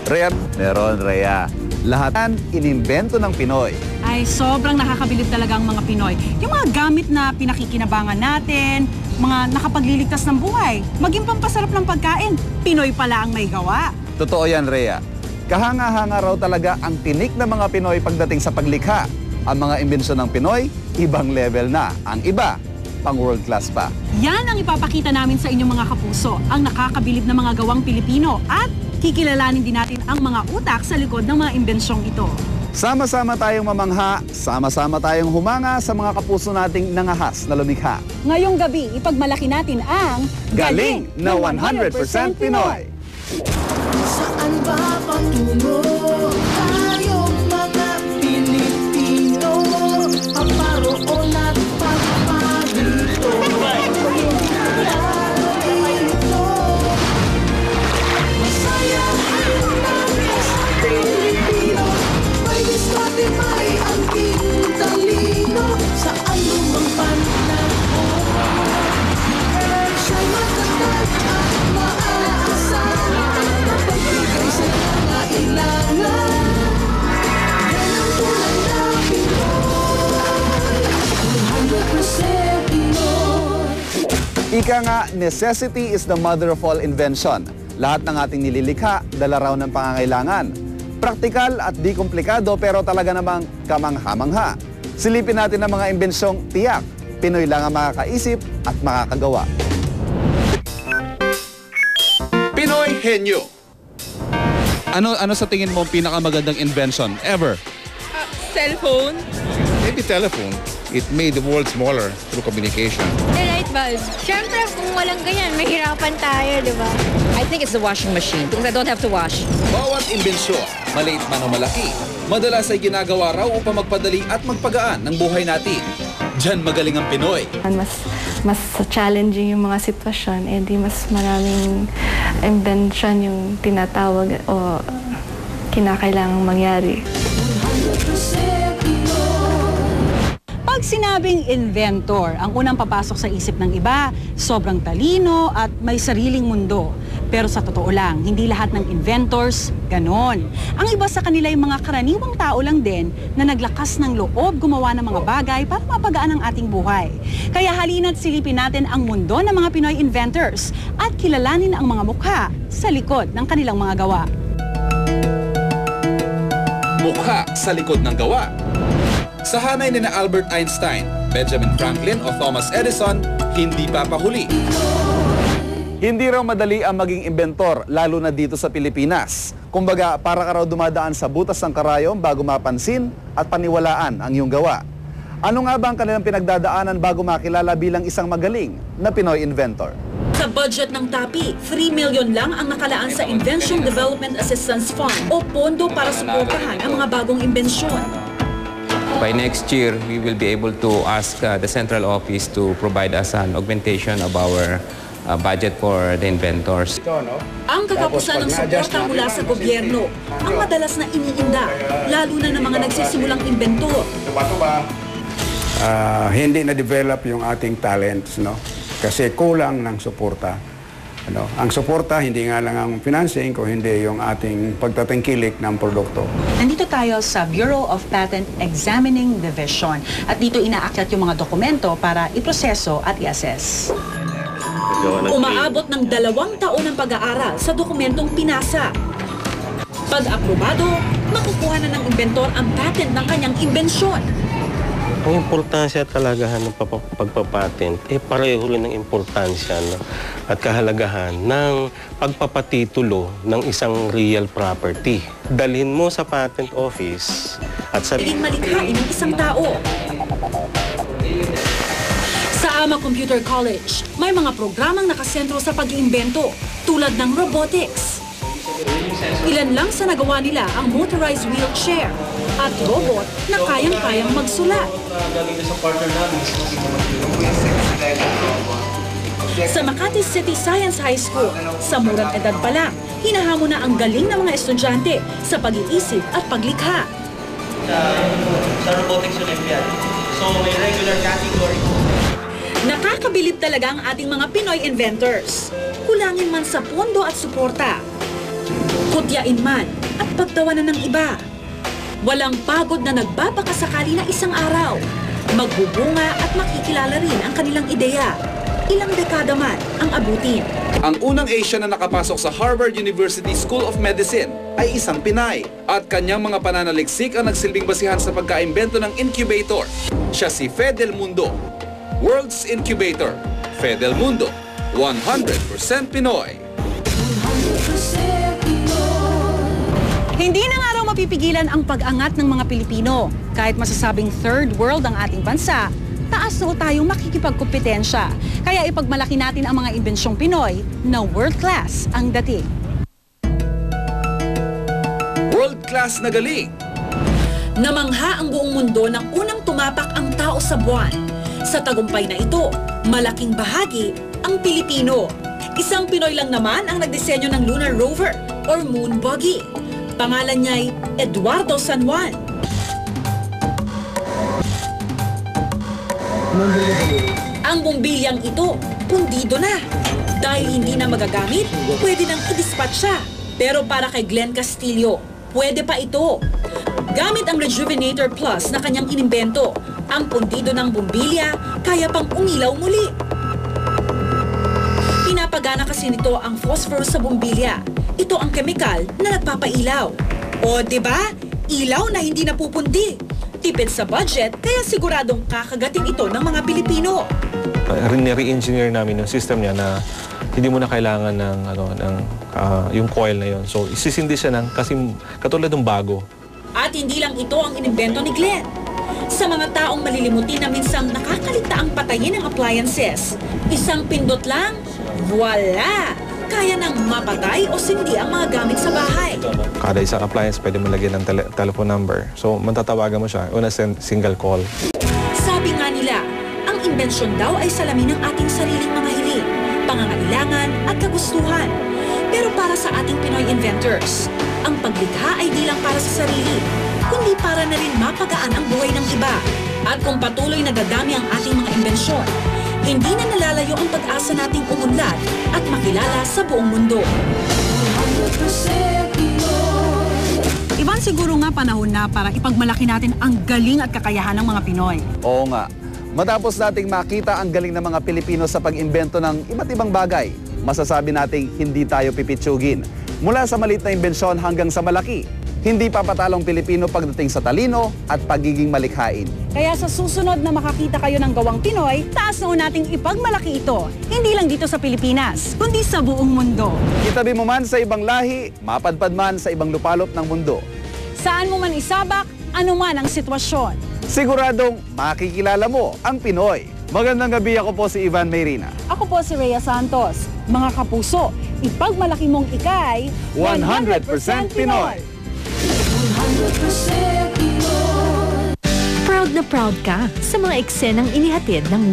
Rhea, meron, Rhea. Lahat yan inimbento ng Pinoy. Ay, sobrang nakakabilib talaga ang mga Pinoy. Yung mga gamit na pinakikinabangan natin, mga nakapagliligtas ng buhay, maging pampasarap ng pagkain, Pinoy pala ang may gawa. Totoo yan, Rhea. Kahanga-hanga raw talaga ang tinik ng mga Pinoy pagdating sa paglikha. Ang mga imbensyon ng Pinoy, ibang level na. Ang iba, pang world class pa. Yan ang ipapakita namin sa inyong mga kapuso, ang nakakabilib na mga gawang Pilipino at kikilalanin din natin ang mga utak sa likod ng mga imbensyong ito. Sama-sama tayong mamangha, sama-sama tayong humanga sa mga kapuso nating nangahas na lumikha. Ngayong gabi, ipagmalaki natin ang Galing na 100% Pinoy! Saan ba patungo tayong mga Pilipino? Paparoon at paparito. Masayahin natin sa Pilipino. May diskarte, may angking talino. Saan lumang panahon siya'y matatag at maaasahan. Mapagbigay sa nangailangan. Yan ang tunay na Pinoy. 100% Pinoy. Ika nga, necessity is the mother of all invention. Lahat ng ating nililikha, dala raw ng pangangailangan. Praktikal at di komplikado pero talaga namang kamangha-mangha. Silipin natin ang mga imbensyong tiyak. Pinoy lang ang makakaisip at makakagawa. Pinoy Henyo. Ano sa tingin mo ang pinakamagandang invention ever? Cellphone. Maybe telephone. It made the world smaller through communication. The light bulb. Siyempre, kung walang ganyan, mahirapan tayo, di ba? I think it's the washing machine because I don't have to wash. Bawat imbensyon, maliit man o malaki, madalas ay ginagawa raw upang magpadali at magpagaan ng buhay natin. Diyan magaling ang Pinoy. Mas challenging yung mga sitwasyon, di mas maraming invention yung tinatawag o kinakailangang mangyari. 100% Pinoy. Pag sinabing inventor, ang unang papasok sa isip ng iba, sobrang talino at may sariling mundo. Pero sa totoo lang, hindi lahat ng inventors ganon. Ang iba sa kanila ay mga karaniwang tao lang din na naglakas ng loob gumawa ng mga bagay para mapagaan ang ating buhay. Kaya halina't silipin natin ang mundo ng mga Pinoy inventors at kilalanin ang mga mukha sa likod ng kanilang mga gawa. Mukha sa likod ng gawa. Sa hanay ni na Albert Einstein, Benjamin Franklin o Thomas Edison, hindi papahuli. Hindi raw madali ang maging inventor, lalo na dito sa Pilipinas. Kumbaga, para ka raw dumadaan sa butas ng karayom bago mapansin at paniwalaan ang iyong gawa. Ano nga ba ang kanilang pinagdadaanan bago makilala bilang isang magaling na Pinoy inventor? Sa budget ng TAPI, 3 million lang ang nakalaan sa Invention Development Assistance Fund o pondo para suportahan ang mga bagong imbensyon. By next year, we will be able to ask the central office to provide us an augmentation of our budget for the inventors. Ang katapusan ng suporta mula sa gobyerno ang madalas na iniinda, lalo na ng mga nagsisimulang inventor. Hindi na-develop yung ating talents, no? Kasi kulang ng suporta. Ang suporta, hindi nga lang ang financing, kung hindi yung ating pagtatangkilik ng produkto. Nandito tayo sa Bureau of Patent Examining Division at dito inaakyat yung mga dokumento para iproseso at i-assess. Umaabot ng 2 taon ng pag-aaral sa dokumentong pinasa. Pag aprobado, makukuha na ng inventor ang patent ng kanyang imbensyon. Ang importansya talaga ng pagpapatent, pareho rin ng importansya at kahalagahan ng pagpapatitulo ng isang real property. Dalhin mo sa patent office at Pwedeng malikhain ng isang tao. Sa AMA Computer College, may mga programang nakasentro sa pag-iimbento tulad ng robotics. Ilan lang sa nagawa nila ang motorized wheelchair at robot na kayang-kayang magsulat. Sa Makati City Science High School, sa murang edad pa lang, hinahamon na ang galing ng mga estudyante sa pag-iisip at paglikha. Sa robotics Olympiad. So may regular category. Nakakabilib talaga ang ating mga Pinoy inventors. Kulangin man sa pondo at suporta. kutyain man at pagtawanan ng iba. Walang pagod na nagbabakasakali na isang araw. Magbubunga at makikilala rin ang kanilang ideya. Ilang dekada man ang abutin. Ang unang Asian na nakapasok sa Harvard University School of Medicine ay isang Pinay at kanyang mga pananaliksik ang nagsilbing basihan sa pagkaimbento ng incubator. Siya si Fedel Mundo, World's Incubator. Fedel Mundo, 100% Pinoy. Hindi na nga raw mapipigilan ang pag-angat ng mga Pilipino. Kahit masasabing third world ang ating bansa, taas na tayong makikipagkompetensya. Kaya ipagmalaki natin ang mga imbensyong Pinoy na world-class ang dating. World-class na galing. Namangha ang buong mundo nang unang tumapak ang tao sa buwan. Sa tagumpay na ito, malaking bahagi ang Pilipino. Isang Pinoy lang naman ang nagdisenyo ng lunar rover or moon buggy. Pangalan niya'y Eduardo San Juan. Ang bumbilyang ito, pundido na. Dahil hindi na magagamit, pwede nang i-dispatch siya. Pero para kay Glenn Castillo, pwede pa ito. Gamit ang Rejuvenator Plus na kanyang inimbento, ang pundido ng bumbilya kaya pang umilaw muli. Pinapagana kasi nito ang phosphorus sa bumbilya. Ito ang kemikal na nagpapailaw. O, diba? Ilaw na hindi napupundi. Tipid sa budget, kaya siguradong kakagatin ito ng mga Pilipino. Re-engineer namin yung system niya na hindi mo na kailangan ng yung coil na yon. So isisindi siya ng kasi katulad ng bago. At hindi lang ito ang inimbento ni Glenn. Sa mga taong malilimutin na minsang nakakaligtaang patayin ang appliances, isang pindot lang, voila! Kaya nang mapatay o sindi ang mga gamit sa bahay. Kada isang appliance pwede mo lagyan ng telephone number. So matatawagan mo siya, una single call. Sabi nga nila, ang imbensyon daw ay salamin ng ating sariling mga hiling, pangangailangan at kagustuhan. Pero para sa ating Pinoy inventors, ang paglikha ay di lang para sa sarili, kundi para na rin mapagaan ang buhay ng iba. At kung patuloy na dadami ang ating mga imbensyon, hindi na nalalayo ang pag-asa nating umunlad at makilala sa buong mundo. Ivan, siguro nga panahon na para ipagmalaki natin ang galing at kakayahan ng mga Pinoy. Oo nga. Matapos nating makita ang galing ng mga Pilipino sa pag-imbento ng iba't ibang bagay, masasabi nating hindi tayo pipitsugin. Mula sa maliit na imbensyon hanggang sa malaki, hindi papatalong Pilipino pagdating sa talino at pagiging malikhain. Kaya sa susunod na makakita kayo ng gawang Pinoy, taas noon nating ipagmalaki ito. Hindi lang dito sa Pilipinas, kundi sa buong mundo. Itabi mo man sa ibang lahi, mapadpad man sa ibang lupalop ng mundo. Saan mo man isabak, ano man ang sitwasyon. Siguradong makikilala mo ang Pinoy. Magandang gabi, ako po si Ivan Mayrina. Ako po si Rhea Santos. Mga kapuso, ipagmalaki mong ikay 100% Pinoy. Proud na proud ka sa mga eksenang inihatid ng